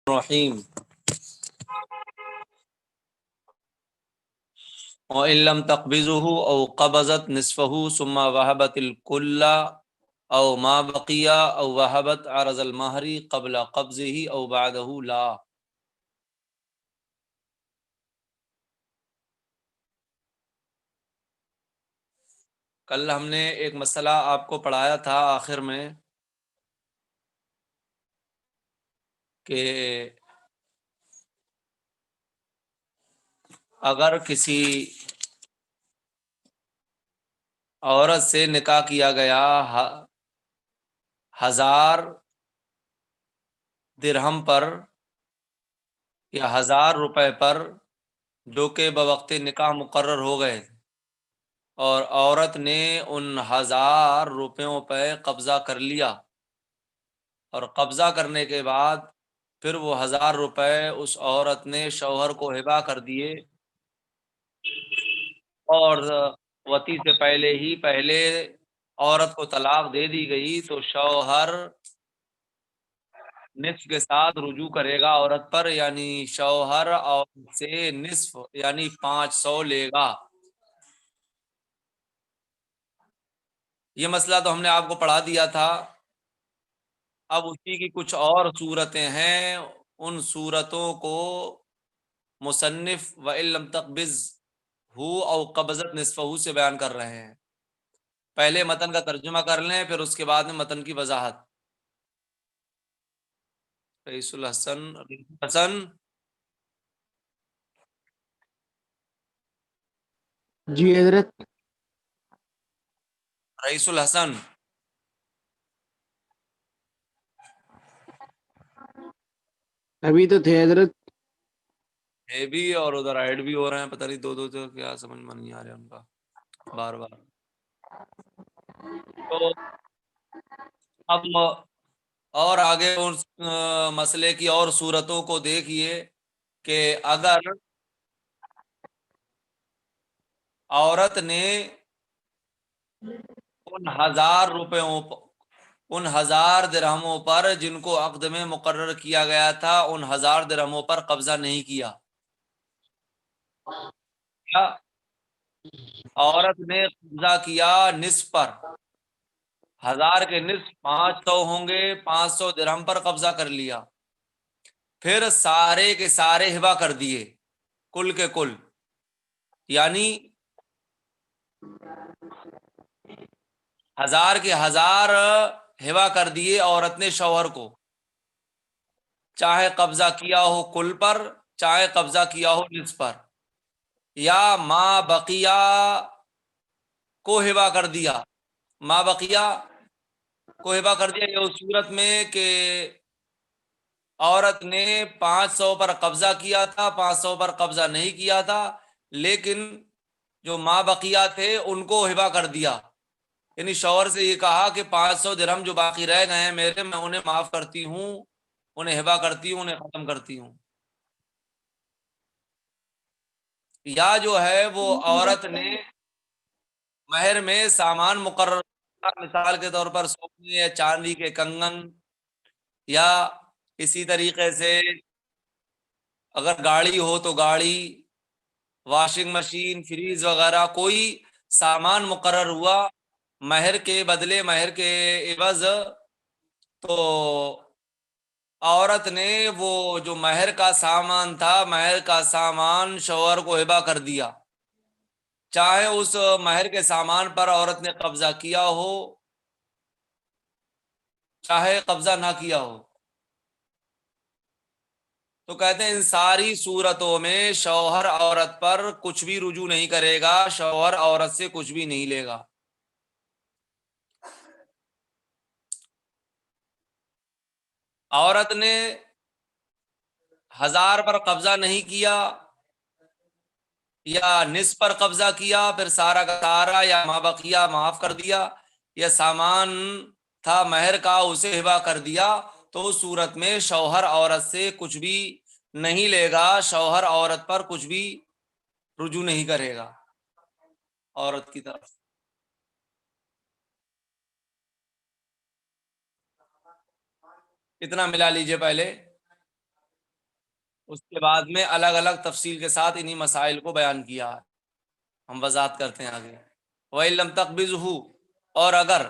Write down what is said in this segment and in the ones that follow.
الرحیم وَإِن لَّمْ تَقْبِضْهُ أَوْ قَبَضَتْ نِصْفَهُ ثُمَّ وَهَبَتِ الْكُلَّ أَوْ مَا بَقِيَ أَوْ وَهَبَتْ عَرَضَ الْمَهْرِ قَبْلَ قَبْضِهِ أَوْ بَعْدَهُ لَا۔ کل ہم نے ایک مسئلہ آپ کو پڑھایا تھا آخر میں کہ اگر کسی عورت سے نکاح کیا گیا 1000 درہم پر یا 1000 روپے پر جو کہ بوقت نکاح مقرر ہو گئے، اور عورت نے ان 1000 روپیوں پہ قبضہ کر لیا، اور قبضہ کرنے کے بعد پھر وہ 1000 روپے اس عورت نے شوہر کو ہبہ کر دیے، اور وطی سے پہلے عورت کو طلاق دے دی گئی، تو شوہر نصف کے ساتھ رجوع کرے گا عورت پر، یعنی شوہر عورت سے نصف یعنی 500 لے گا۔ یہ مسئلہ تو ہم نے آپ کو پڑھا دیا تھا۔ اب اسی کی کچھ اور صورتیں ہیں، ان صورتوں کو مصنف وَإِن لَّمْ تَقْبِضْهُ أَوْ قَبَضَتْ نِصْفَهُ سے بیان کر رہے ہیں۔ پہلے متن کا ترجمہ کر لیں، پھر اس کے بعد میں متن کی وضاحت۔ رئیس حسن جی حضرت، رئیس الحسن ابھی تو تھے حضرت۔ اے بھی اور ادھر ایڈ بھی ہو رہے ہیں، پتہ نہیں دو تو کیا سمجھ میں نہیں آ رہا ان کا بار بار۔ تو اب اور آگے اس مسئلے کی اور صورتوں کو دیکھیے کہ اگر عورت نے ان 1000 روپیوں ان 1000 درہموں پر جن کو عقد میں مقرر کیا گیا تھا، ان 1000 درہموں پر قبضہ نہیں کیا، عورت نے قبضہ کیا نصف پر، 1000 کے نصف 500 ہوں گے، 500 درہم پر قبضہ کر لیا، پھر سارے کے سارے ہبہ کر دیے، کل کے کل، یعنی 1000 کے 1000 ہبہ کر دیے عورت نے شوہر کو، چاہے قبضہ کیا ہو کل پر، چاہے قبضہ کیا ہو نصف پر، یا ما بقیہ کو ہبہ کر دیا، ما بقیہ کو ہبہ کر دیا۔ یہ اس صورت میں کہ عورت نے 500 پر قبضہ کیا تھا، 500 پر قبضہ نہیں کیا تھا، لیکن جو ما بقیہ تھے ان کو ہبہ کر دیا، یعنی شوہر سے یہ کہا کہ 500 درہم جو باقی رہ گئے ہیں میرے، میں انہیں معاف کرتی ہوں، انہیں ہبہ کرتی ہوں، انہیں ختم کرتی ہوں۔ یا جو ہے وہ عورت نے مہر میں سامان مقرر، مثال کے طور پر سونے یا چاندی کے کنگن، یا اسی طریقے سے اگر گاڑی ہو تو گاڑی، واشنگ مشین، فریج وغیرہ، کوئی سامان مقرر ہوا مہر کے بدلے، مہر کے عوض، تو عورت نے وہ جو مہر کا سامان تھا، مہر کا سامان شوہر کو ہبہ کر دیا، چاہے اس مہر کے سامان پر عورت نے قبضہ کیا ہو، چاہے قبضہ نہ کیا ہو۔ تو کہتے ہیں ان ساری صورتوں میں شوہر عورت پر کچھ بھی رجوع نہیں کرے گا، شوہر عورت سے کچھ بھی نہیں لے گا۔ عورت نے 1000 پر قبضہ نہیں کیا، یا نصف پر قبضہ کیا، پھر سارا کا سارا یا ما بقیہ معاف کر دیا، یا سامان تھا مہر کا اسے ہبہ کر دیا، تو اس صورت میں شوہر عورت سے کچھ بھی نہیں لے گا، شوہر عورت پر کچھ بھی رجوع نہیں کرے گا عورت کی طرف۔ اتنا ملا لیجئے پہلے۔ اس کے بعد میں الگ الگ تفصیل کے ساتھ انہی مسائل کو بیان کیا ہے. ہم وضاحت کرتے ہیں آگے. وَإِن لَمْ تَقْبِضْهُ، اور اگر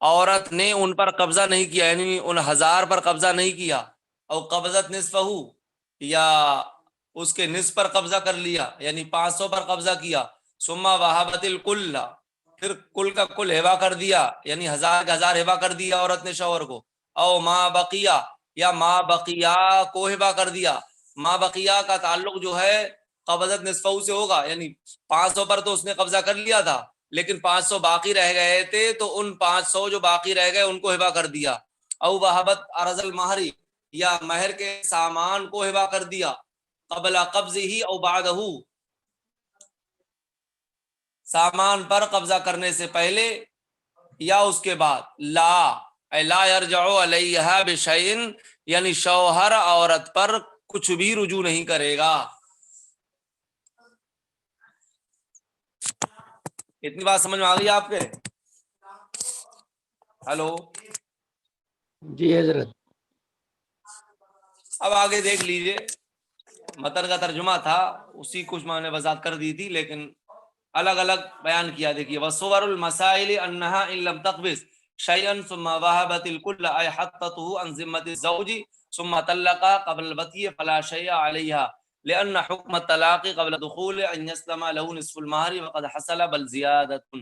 عورت نے ان پر قبضہ نہیں کیا، یعنی ان 1000 پر قبضہ نہیں کیا، او قبضت نصفہ، یا اس کے نصف پر قبضہ کر لیا، یعنی 500 پر قبضہ کیا، ثم وہبت الکل، پھر کل کا کل ہبا کر دیا، یعنی 1000 کا 1000 ہبا کر دیا عورت نے شوہر کو، او ما بقیہ، یا ما بقیہ کو ہبا کر دیا. ما بقیہ کا تعلق جو ہے قبضت نصفہ سے ہوگا، یعنی 500 پر تو اس نے قبضہ کر لیا تھا، لیکن 500 باقی رہ گئے تھے، تو ان 500 جو باقی رہ گئے ان کو ہبا کر دیا. او وہبت ارض المہری، یا مہر کے سامان کو ہبا کر دیا، قبل قبض ہی او بعدہ، سامان پر قبضہ کرنے سے پہلے یا اس کے بعد. لا یرجع علیہا بشیء، یعنی شوہر عورت پر کچھ بھی رجوع نہیں کرے گا. اتنی بات سمجھ میں آ گئی آپ کے؟ ہلو. جی حضرت. اب آگے دیکھ لیجئے، متن کا ترجمہ تھا، اسی کچھ میں نے وضاحت کر دی تھی، لیکن الگ الگ بیان کیا. دیکھیے، وصور المسائل انہا ان لم تقبض شیئا ثم وهبت الكل اي حطته عن ذمه الزوج ثم طلق قبل البتي فلا شيء عليها، لان حكم الطلاق قبل دخول ان يسلم له نصف المهر وقد حصل بل زياده.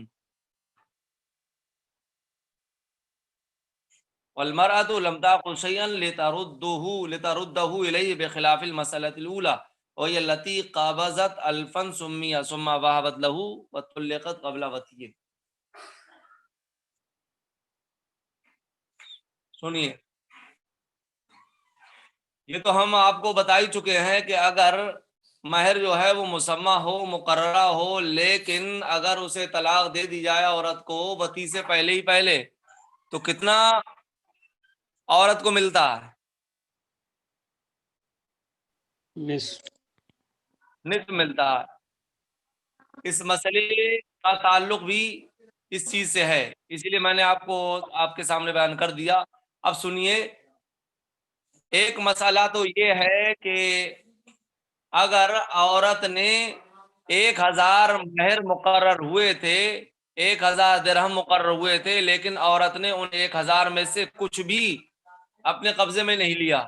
والمرأة لم تأخذ شيئا لترده إليه بخلاف المسألة الأولى وهي التي قبضت ألفا سمية ثم وهبت له وطلقت قبل وطئه. سنیے، یہ تو ہم آپ کو بتا ہی چکے ہیں کہ اگر مہر جو ہے وہ مسمہ ہو، مقررہ ہو، لیکن اگر اسے طلاق دے دی جائے عورت کو وطی سے پہلے ہی پہلے، تو کتنا عورت کو ملتا ہے؟ نصف ملتا ہے. اس مسئلے کا تعلق بھی اس چیز سے ہے، اسی لیے میں نے آپ کو آپ کے سامنے بیان کر دیا. اب سنیے، ایک مسئلہ تو یہ ہے کہ اگر عورت نے 1000 مہر مقرر ہوئے تھے، 1000 درہم مقرر ہوئے تھے، لیکن عورت نے ان 1000 میں سے کچھ بھی اپنے قبضے میں نہیں لیا،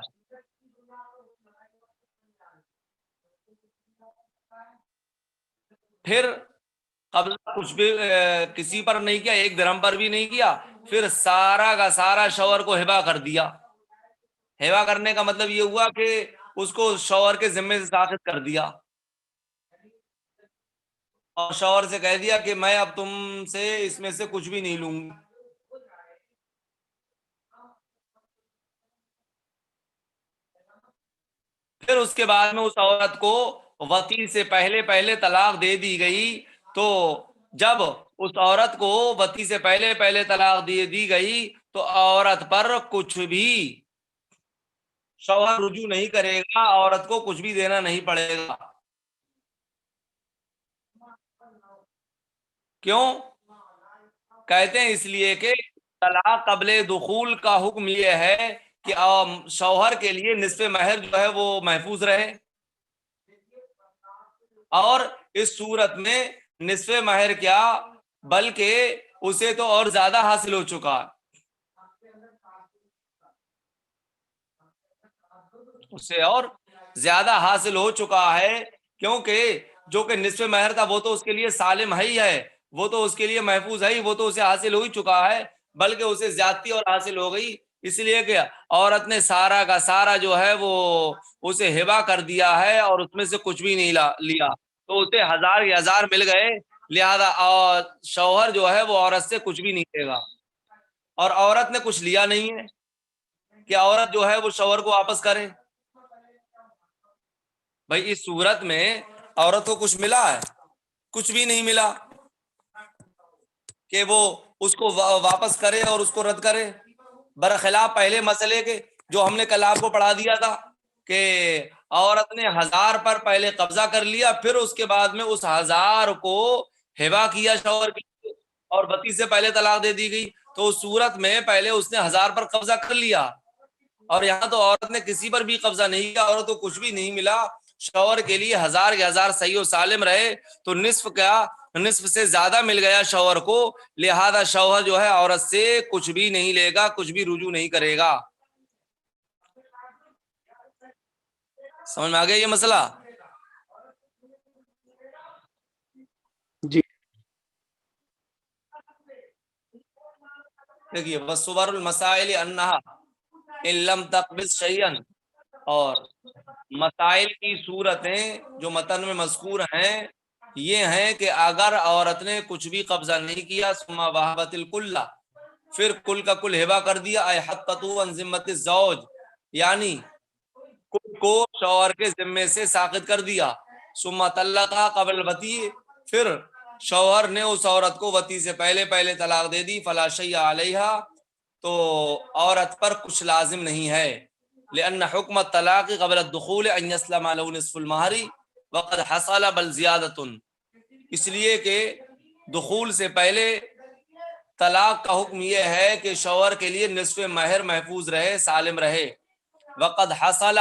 پھر قبضہ کچھ بھی کسی پر نہیں کیا، 1 درہم پر بھی نہیں کیا، پھر سارا کا سارا شوہر کو ہبا کر دیا. ہبا کرنے کا مطلب یہ ہوا کہ اس کو شوہر کے ذمے سے ساخط کر دیا، اور شوہر سے کہہ دیا کہ میں اب تم سے اس میں سے کچھ بھی نہیں لوں گی. پھر اس کے بعد میں اس عورت کو وطی سے پہلے طلاق دے دی گئی، تو جب اس عورت کو وطی سے پہلے طلاق دی گئی تو عورت پر کچھ بھی شوہر رجوع نہیں کرے گا، عورت کو کچھ بھی دینا نہیں پڑے گا. کیوں کہتے ہیں؟ اس لیے کہ طلاق قبل دخول کا حکم یہ ہے کہ شوہر کے لیے نصف مہر جو ہے وہ محفوظ رہے، اور اس صورت میں نصف مہر کیا بلکہ اسے تو اور زیادہ حاصل ہو چکا، اسے اور زیادہ حاصل ہو چکا ہے، کیونکہ جو کہ نصف مہر تھا وہ تو اس کے لیے سالم ہی ہے، وہ تو اس کے لیے محفوظ ہے، وہ تو اسے حاصل ہو ہی چکا ہے، بلکہ اسے زیادتی اور حاصل ہو گئی، اس لیے کہ عورت نے سارا کا سارا جو ہے وہ اسے ہبا کر دیا ہے اور اس میں سے کچھ بھی نہیں لیا، تو اسے 1000 کے 1000 مل گئے، لہذا شوہر جو ہے وہ عورت سے کچھ بھی نہیں لے گا، اور عورت نے کچھ لیا نہیں ہے کہ عورت جو ہے وہ شوہر کو واپس کرے. بھائی اس صورت میں عورت کو کچھ ملا ہے؟ کچھ بھی نہیں ملا کہ وہ اس کو واپس کرے اور اس کو رد کرے، برخلاف پہلے مسئلے کے جو ہم نے کل آپ کو پڑھا دیا تھا کہ عورت نے 1000 پر پہلے قبضہ کر لیا، پھر اس کے بعد میں اس 1000 کو ہبا کیا شوہر کے، اور وطی سے پہلے طلاق دے دی گئی، تو اس صورت میں پہلے اس نے 1000 پر قبضہ کر لیا، اور یہاں تو عورت نے کسی پر بھی قبضہ نہیں کیا، عورت کو کچھ بھی نہیں ملا، شوہر کے لیے 1000 کے 1000 صحیح و سالم رہے، تو نصف سے زیادہ مل گیا شوہر کو، لہذا شوہر جو ہے عورت سے کچھ بھی نہیں لے گا، کچھ بھی رجوع نہیں کرے گا۔ سمجھ میں آ گیا یہ مسئلہ؟ جی دیکھیے وصور المسائل انہا ان لم تقبض شیئا، اور مسائل کی صورتیں جو متن میں مذکور ہیں یہ ہیں کہ اگر عورت نے کچھ بھی قبضہ نہیں کیا، ثم وہبت الکل، پھر کل کا کل ہبہ کر دیا، اے حقتو عن ذمت الزوج، یعنی کل کو شوہر کے ذمے سے ساقط کر دیا، ثم طلقا قبل الوطی، پھر شوہر نے اس عورت کو وطی سے پہلے طلاق دے دی، فلا شیء علیہا، تو عورت پر کچھ لازم نہیں ہے، لأن حکم الطلاق قبل الدخول ان يسلم له نصف المہر وقد حصل بل زیادۃ، اس لیے کہ دخول سے پہلے طلاق کا حکم یہ ہے کہ شوہر کے لیے نصف مہر محفوظ رہے، سالم رہے، وقد حصل،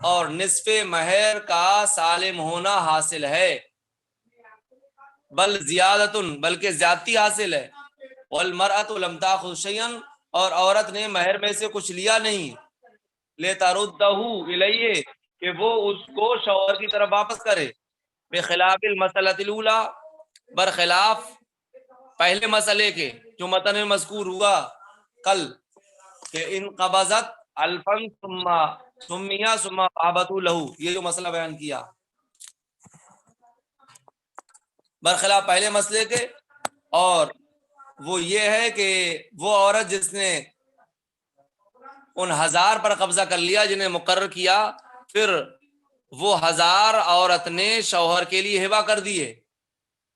اور نصف مہر کا سالم ہونا حاصل ہے، بل زیادۃ، بلکہ زیادتی حاصل ہے، والمرأة لم تأخذ شيئا، اور عورت نے مہر میں سے کچھ لیا نہیں، لتردہ الیہ، کہ وہ اس کو شوہر کی طرف واپس کرے، بخلاف المسألۃ الاولی، برخلاف پہلے مسئلے کے جو متن میں مذکور ہوا کل، کہ ان قبضت الفن ثم سمیہ ثم وہبت لہ، یہ جو مسئلہ بیان کیا برخلاف پہلے مسئلے کے، اور وہ یہ ہے کہ وہ عورت جس نے ان 1000 پر قبضہ کر لیا جنہیں مقرر کیا، پھر وہ 1000 عورت نے شوہر کے لیے ہبہ کر دیے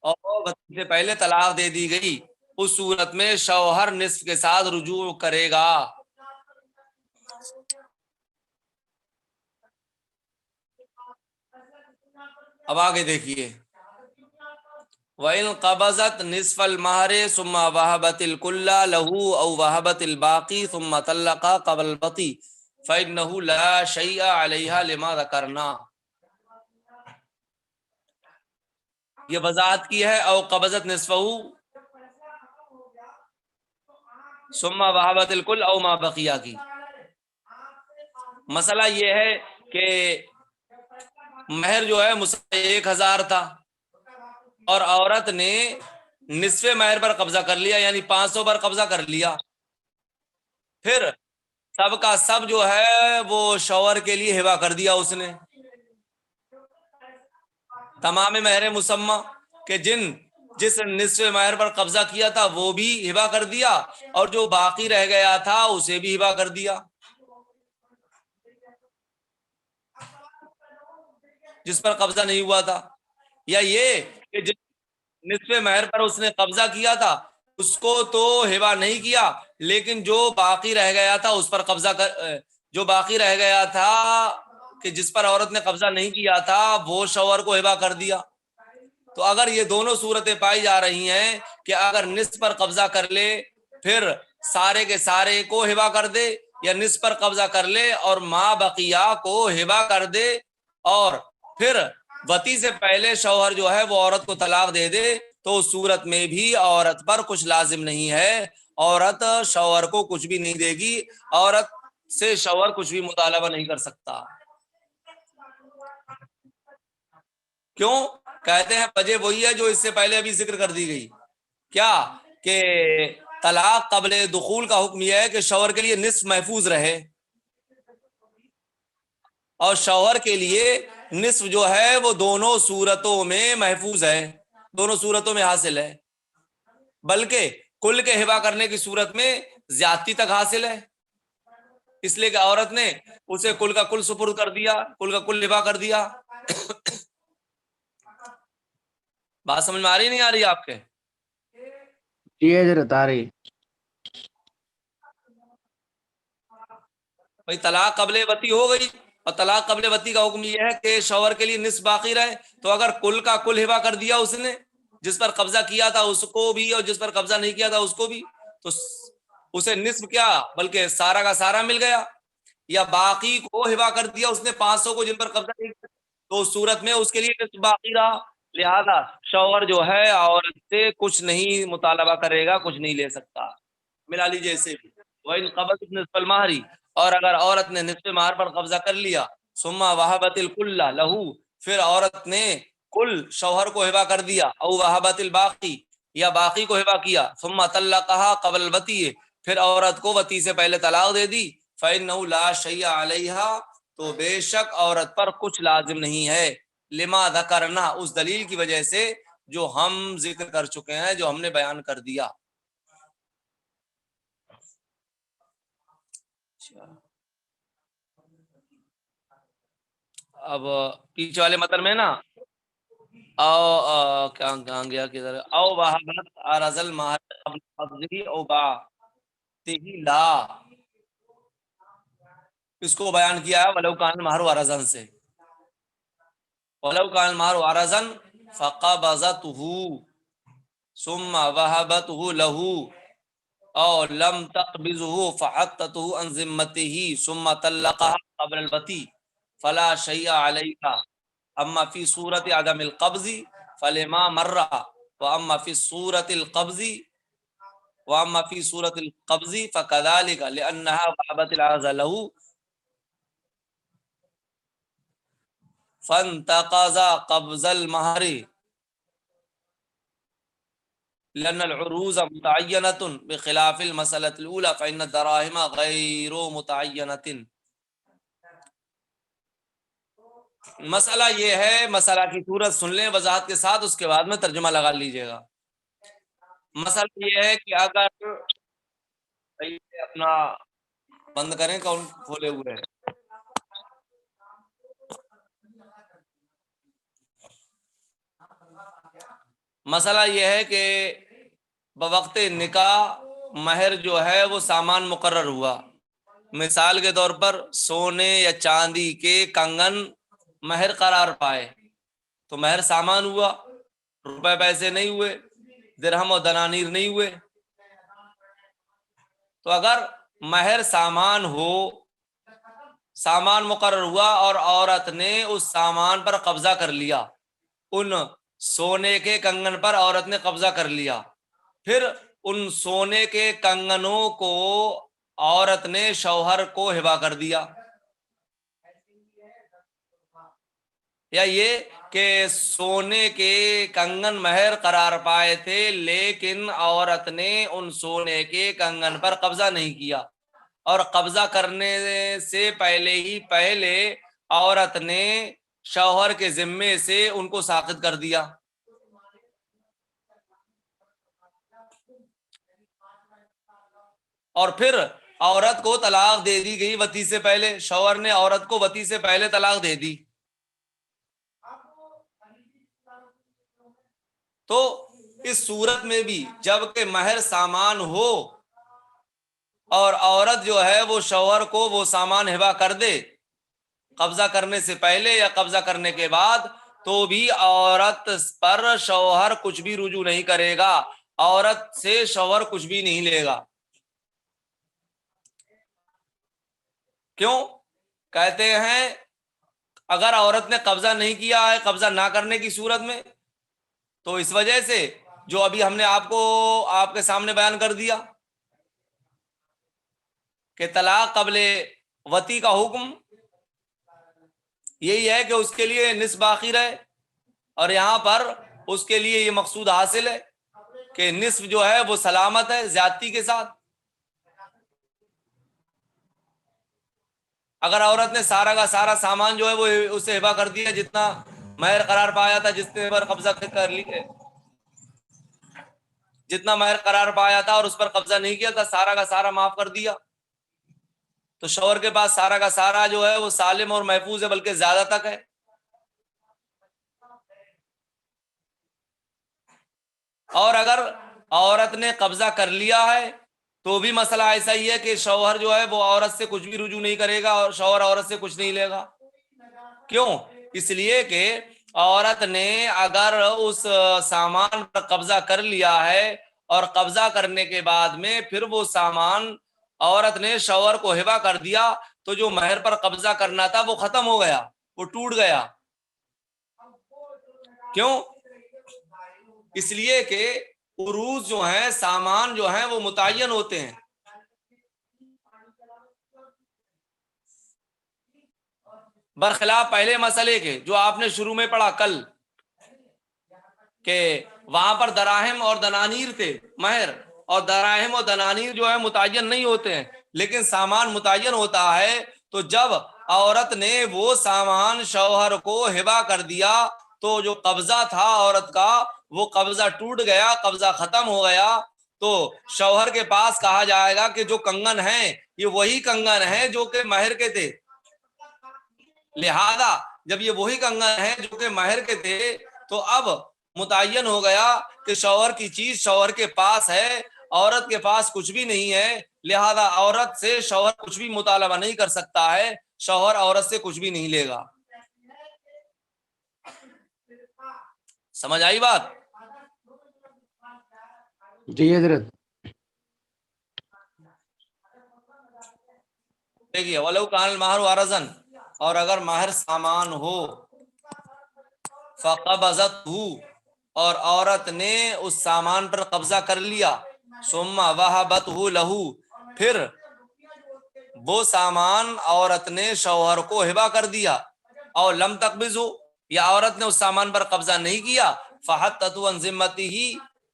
اور وطی سے پہلے طلاق دے دی گئی، اس صورت میں شوہر نصف کے ساتھ رجوع کرے گا۔ اب آگے دیکھیے، وَإِن قَبَضَتْ نِصْفَ الْمَهْرِ ثُمَّ وَهَبَتِ الْكُلَّ لَهُ أَوْ وَهَبَتِ الْبَاقِي ثُمَّ طَلَّقَ قَبْلَ الْوَطِي فَإِنَّهُ لَا شَيْءَ عَلَيْهَا لِمَا ذَكَرْنَا، یہ وضاحت کی ہے، او قبضت نصفه ثم وهبت الْكُلَّ او ما بقیہ کی۔ مسئلہ یہ ہے کہ مہر جو ہے 1000 تھا، اور عورت نے نصف مہر پر قبضہ کر لیا، یعنی 500 پر قبضہ کر لیا، پھر سب کا سب جو ہے وہ شوہر کے لیے ہبہ کر دیا، اس نے تمام مہر مسمى کہ جس نصف مہر پر قبضہ کیا تھا وہ بھی ہبہ کر دیا، اور جو باقی رہ گیا تھا اسے بھی ہبہ کر دیا، جس پر قبضہ نہیں ہوا تھا، یا یہ کہ جس نصف مہر پر اس نے قبضہ کیا تھا اس کو تو ہبہ نہیں کیا، لیکن جو باقی رہ گیا تھا اس پر قبضہ جو باقی رہ گیا تھا کہ جس پر عورت نے قبضہ نہیں کیا تھا وہ شوہر کو ہبہ کر دیا۔ تو اگر یہ دونوں صورتیں پائی جا رہی ہیں کہ اگر نصف پر قبضہ کر لے پھر سارے کے سارے کو ہبہ کر دے، یا نصف پر قبضہ کر لے اور ما بقیہ کو ہبہ کر دے، اور پھر وطی سے پہلے شوہر جو ہے وہ عورت کو طلاق دے دے، تو اس صورت میں بھی عورت پر کچھ لازم نہیں ہے، عورت شوہر کو کچھ بھی نہیں دے گی، عورت سے شوہر کچھ بھی مطالبہ نہیں کر سکتا۔ کیوں؟ کہتے ہیں وجہ وہی ہے جو اس سے پہلے ابھی ذکر کر دی گئی، کیا کہ طلاق قبل دخول کا حکم یہ ہے کہ شوہر کے لیے نصف محفوظ رہے، اور شوہر کے لیے نصف جو ہے وہ دونوں صورتوں میں محفوظ ہے، دونوں صورتوں میں حاصل ہے، بلکہ کل کے ہبہ کرنے کی صورت میں زیادتی تک حاصل ہے، اس لیے کہ عورت نے اسے کل کا کل سپرد کر دیا، کل کا کل ہبہ کر دیا۔ بات سمجھ میں آ رہی نہیں آ رہی آپ کے؟ جی حضرت آ رہی۔ بھائی طلاق قبل وطی ہو گئی، اور طلاق قبل وطی کا حکم یہ ہے کہ شوہر کے لیے نصف باقی رہے، تو اگر کل کا کل ہبہ کر دیا اس نے، جس پر قبضہ کیا تھا اس کو بھی اور جس پر قبضہ نہیں کیا تھا اس کو بھی، تو اسے نصف کیا بلکہ سارا کا سارا مل گیا، یا باقی کو ہبا کر دیا اس نے 500 کو جن پر قبضہ نہیں کیا، تو اس صورت میں اس کے لیے نصف باقی رہا، لہذا شوہر جو ہے عورت سے کچھ نہیں مطالبہ کرے گا، کچھ نہیں لے سکتا۔ ملا لیجیے اسے بھی، وَإِنْ قَبَضَتْ نِصْفَ الْمَهْرِ، اور اگر عورت نے نصف مہر پر قبضہ کر لیا، ثم وهبت الكل له، پھر عورت نے کل شوہر کو ہبا کر دیا، او وهبت الباقی، یا باقی کو ہبا کیا، ثم طلقها قبل الوطی، پھر عورت کو وطی سے پہلے طلاق دے دی، فإنه لا شيء عليها، تو بے شک عورت پر کچھ لازم نہیں ہے، لما ذکرنا، اس دلیل کی وجہ سے جو ہم ذکر کر چکے ہیں، جو ہم نے بیان کر دیا۔ اب پیچھے والے متن میں نا او کہاں گیا کدھر، او وہبت ارز المہر قبل قبضہ او باعتہ لا، اس کو بیان کیا ہے ولو کان المہر ارزن سے، ولو کان المہر ارزن فقبضته ثم وهبته له او لم تقبضه فحطته عن ذمته ثم طلقها قبل الوطی فلا شيء عليها، اما فی صورت عدم القبض فلما مر، واما فی صورت القبض فكذلك لانها وهبت العرض له فانتقض قبض المهر، لأن العروض متعینة بخلاف المسألة الأولى فإن الدراهم غیر متعینة۔ مسئلہ یہ ہے، مسئلہ کی صورت سن لیں وضاحت کے ساتھ، اس کے بعد میں ترجمہ لگا لیجئے گا۔ مسئلہ یہ ہے کہ اگر اپنا بند کریں، کون کھولے ہوئے ہیں، مسئلہ یہ ہے کہ بوقت نکاح مہر جو ہے وہ سامان مقرر ہوا، مثال کے طور پر سونے یا چاندی کے کنگن مہر قرار پائے، تو مہر سامان ہوا، روپے پیسے نہیں ہوئے، درہم و دنانیر نہیں ہوئے۔ تو اگر مہر سامان ہو، سامان مقرر ہوا اور عورت نے اس سامان پر قبضہ کر لیا، ان سونے کے کنگن پر عورت نے قبضہ کر لیا، پھر ان سونے کے کنگنوں کو عورت نے شوہر کو ہبا کر دیا، یا یہ کہ سونے کے کنگن مہر قرار پائے تھے لیکن عورت نے ان سونے کے کنگن پر قبضہ نہیں کیا، اور قبضہ کرنے سے پہلے عورت نے شوہر کے ذمے سے ان کو ساقط کر دیا، اور پھر عورت کو طلاق دے دی گئی وطی سے پہلے، شوہر نے عورت کو وطی سے پہلے طلاق دے دی، تو اس صورت میں بھی جب کہ مہر سامان ہو اور عورت جو ہے وہ شوہر کو وہ سامان ہبا کر دے قبضہ کرنے سے پہلے یا قبضہ کرنے کے بعد، تو بھی عورت پر شوہر کچھ بھی رجوع نہیں کرے گا، عورت سے شوہر کچھ بھی نہیں لے گا۔ کیوں؟ کہتے ہیں اگر عورت نے قبضہ نہیں کیا ہے، قبضہ نہ کرنے کی صورت میں، تو اس وجہ سے جو ابھی ہم نے آپ کے سامنے بیان کر دیا کہ طلاق قبل وطی کا حکم یہی ہے کہ اس کے لیے نصف باقی رہے، اور یہاں پر اس کے لیے یہ مقصود حاصل ہے کہ نصف جو ہے وہ سلامت ہے زیادتی کے ساتھ۔ اگر عورت نے سارا کا سارا سامان جو ہے وہ اسے ہبا کر دیا، جتنا مہر قرار پایا تھا، جس نے پر قبضہ کر لی، جتنا مہر قرار پایا تھا اور اس پر قبضہ نہیں کیا تھا، سارا کا سارا معاف کر دیا، تو شوہر کے پاس سارا کا سارا جو ہے وہ سالم اور محفوظ ہے، بلکہ زیادہ تک ہے۔ اور اگر عورت نے قبضہ کر لیا ہے تو بھی مسئلہ ایسا ہی ہے کہ شوہر جو ہے وہ عورت سے کچھ بھی رجوع نہیں کرے گا، اور شوہر عورت سے کچھ نہیں لے گا۔ کیوں؟ اس لیے کہ عورت نے اگر اس سامان پر قبضہ کر لیا ہے اور قبضہ کرنے کے بعد میں پھر وہ سامان عورت نے شوہر کو ہبا کر دیا، تو جو مہر پر قبضہ کرنا تھا وہ ختم ہو گیا، وہ ٹوٹ گیا۔ کیوں؟ اس لیے کہ عروض جو ہیں، سامان جو ہیں، وہ متعین ہوتے ہیں۔ برخلاف پہلے مسئلے کے جو آپ نے شروع میں پڑھا کل، کہ وہاں پر دراہم اور دنانیر تھے مہر، اور دراہم اور دنانیر جو ہے متعین نہیں ہوتے ہیں، لیکن سامان متعین ہوتا ہے۔ تو جب عورت نے وہ سامان شوہر کو ہبہ کر دیا تو جو قبضہ تھا عورت کا وہ قبضہ ٹوٹ گیا، قبضہ ختم ہو گیا۔ تو شوہر کے پاس کہا جائے گا کہ جو کنگن ہیں یہ وہی کنگن ہیں جو کہ مہر کے تھے، لہذا جب یہ وہی کنگن ہیں جو کہ مہر کے تھے تو اب متعین ہو گیا کہ شوہر کی چیز شوہر کے پاس ہے، عورت کے پاس کچھ بھی نہیں ہے، لہذا عورت سے شوہر کچھ بھی مطالبہ نہیں کر سکتا ہے، شوہر عورت سے کچھ بھی نہیں لے گا۔ سمجھ آئی بات؟ جی حضرت۔ دیکھیے وَلَوْ كَانَ الْمَهْرُ عَرَضًا، اور اگر مہر سامان ہو، فَقَبَضَتْهُ، اور عورت نے اس سامان پر قبضہ کر لیا، ثُمَّ وَهَبَتْهُ لَهُ، پھر وہ سامان عورت نے شوہر کو ہبہ کر دیا، اور لم تقبض، یا عورت نے اس سامان پر قبضہ نہیں کیا، فَحَتَّتْهُ عَنْ ذِمَّتِهِ،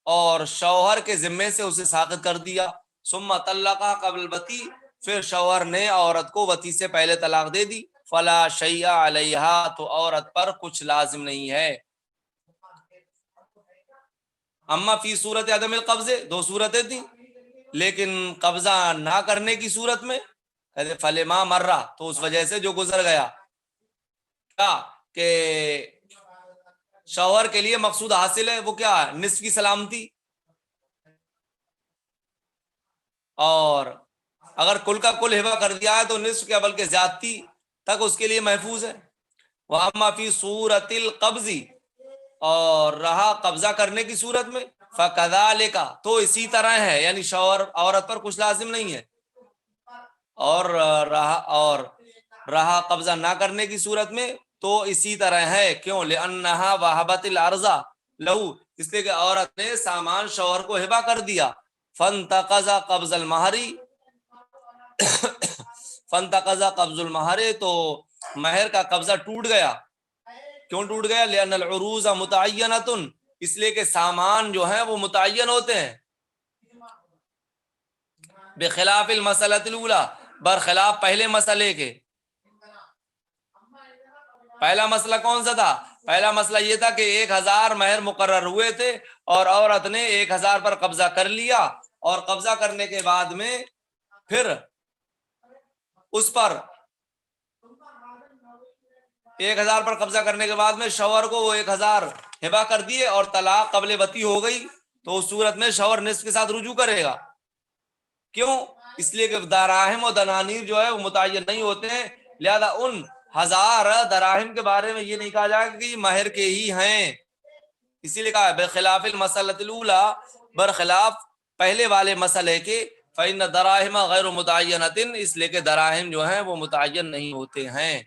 اور شوہر کے ذمے سے اسے ساقط کر دیا، ثُمَّ طَلَّقَهَا قَبْلَ الْوَطِءِ، پھر شوہر نے عورت کو وطی سے پہلے طلاق دے دی، فلا شیء علیہا، تو عورت پر کچھ لازم نہیں ہے۔ اما فی صورت عدم القبض، دو صورتیں تھیں، لیکن قبضہ نہ کرنے کی صورت میں فلما مرہ، تو اس وجہ سے جو گزر گیا، کیا کہ شوہر کے لیے مقصود حاصل ہے، وہ کیا ہے؟ نصف کی سلامتی، اور اگر کل کا کل ہبہ کر دیا ہے تو نصف کیا بلکہ زیادتی تک اس کے لیے محفوظ ہے۔ وَأَمَّا فِي صُورَةِ الْقَبْضِ، اور رہا قبضہ کرنے کی صورت میں، فَكَذَلِكَ، تو اسی طرح ہے، یعنی شوہر عورت پر کچھ لازم نہیں ہے، اور رہا قبضہ نہ کرنے کی صورت میں تو اسی طرح ہے۔ کیوں؟ لِأَنَّهَا وَهَبَتِ الْعَرْضَ لَهُ، اس لیے کہ عورت نے سامان شوہر کو ہبہ کر دیا، فَانْتَقَضَ قَبْضَ الْمَہْرِ، فَانْتَقَضَ قَبْضُ الْمَہْرِ، تو مہر کا قبضہ ٹوٹ گیا۔ کیوں ٹوٹ گیا؟ لِأَنَّ الْعُرُوضَ مُتَعَيَّنَةٌ، اس لیے کہ سامان جو ہیں وہ متعین ہوتے ہیں، بخلاف المسئلۃ الاولیٰ، برخلاف پہلے مسئلے کے۔ پہلا مسئلہ کون سا تھا؟ پہلا مسئلہ یہ تھا کہ 1000 مہر مقرر ہوئے تھے اور عورت نے 1000 پر قبضہ کر لیا، اور قبضہ کرنے کے بعد میں پھر اس پر 1000 پر قبضہ کرنے کے بعد میں شوہر کو وہ 1000 ہبہ کر دیے اور طلاق قبل وطی ہو گئی، تو اس صورت میں شوہر نصف کے ساتھ رجوع کرے گا۔ کیوں؟ اس لیے کہ دراہم و دنانیر جو ہے وہ متعین نہیں ہوتے ہیں، لہذا ان 1000 دراہم کے بارے میں یہ نہیں کہا جائے گا کہ یہ مہر کے ہی ہیں، اسی لیے کہا بخلاف المسئلۃ الاولیٰ، برخلاف پہلے والے مسئلے کے، فإن دراہم غیر متعینۃ، اس لیے کہ دراہم جو ہیں وہ متعین نہیں ہوتے ہیں۔